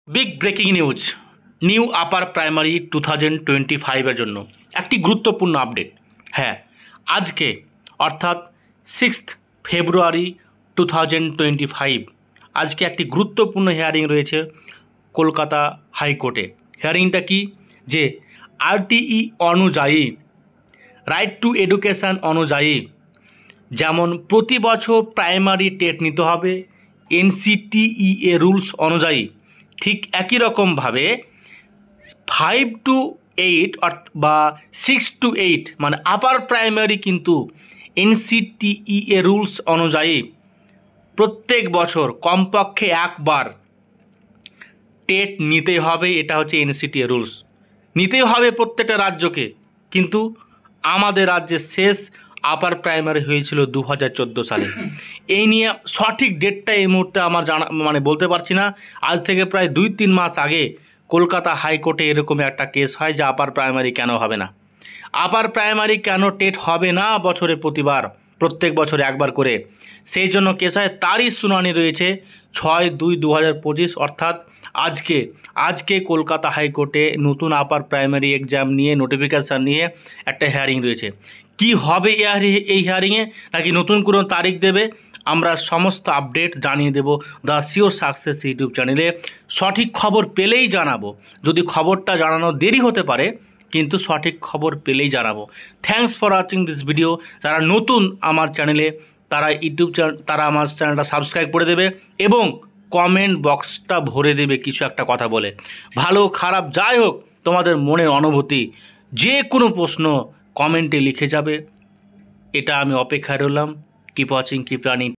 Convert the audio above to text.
Big breaking news, new upper primary 2025 জন্য একটি গুরুত্বপূর্ণ আপডেট। হ্যাঁ, আজকে অর্থাৎ 6 ফেব্রুয়ারি 2025 আজকে একটি গুরুত্বপূর্ণ হিয়ারিং রয়েছে কলকাতা হাইকোর্টে। হিয়ারিংটা কি, যে আরটিই অনুযায়ী, রাইট টু এডুকেশান অনুযায়ী যেমন প্রতি বছর প্রাইমারি টেট নিতে হবে NCTEA রুলস অনুযায়ী, ঠিক একই রকমভাবে 5 to 8 বা 6 to 8 মানে আপার প্রাইমারি কিন্তু NCTEA রুলস অনুযায়ী প্রত্যেক বছর কমপক্ষে একবার টেট নিতেই হবে। এটা হচ্ছে NCTEA রুলস, নিতেই হবে প্রত্যেকটা রাজ্যকে। কিন্তু আমাদের রাজ্যে শেষ আপার প্রাইমারি হয়েছিল 2014 সালে। এই নিয়ে সঠিক ডেটটা এই মুহূর্তে আমার জানা বলতে পারছি না। আজ থেকে প্রায় 2-3 মাস আগে কলকাতা হাইকোর্টে এরকম একটা কেস হয় যে আপার প্রাইমারি কেন হবে না, আপার প্রাইমারি কেন টেট হবে না বছরে প্রত্যেক বছরে একবার করে, সেই জন্য কেস হয়। তারই শুনানি রয়েছে 6/2/2025 অর্থাৎ আজকে কলকাতা হাইকোর্টে নতুন আপার প্রাইমারি এক্সাম নিয়ে নোটিফিকেশান নিয়ে একটা হিয়ারিং রয়েছে। কি হবে এই হিয়ারিংয়ে, নাকি নতুন কোনো তারিখ দেবে, আমরা সমস্ত আপডেট জানিয়ে দেব দ্য সিওর সাকসেস ইউটিউব চ্যানেলে। সঠিক খবর পেলেই জানাবো, যদি খবরটা জানানো দেরি হতে পারে কিন্তু সঠিক খবর পেলেই জানাবো। Thanks for watching this video. যারা নতুন আমার চ্যানেলে তারা আমার চ্যানেলটা সাবস্ক্রাইব করে দেবে এবং কমেন্ট বক্সটা ভরে দেবে কিছু একটা কথা বলে, ভালো খারাপ যাই হোক তোমাদের মনের অনুভূতি, যে কোনো প্রশ্ন কমেন্টে লিখে যাবে। এটা আমি অপেক্ষায় রইলাম। Keep watching, keep running.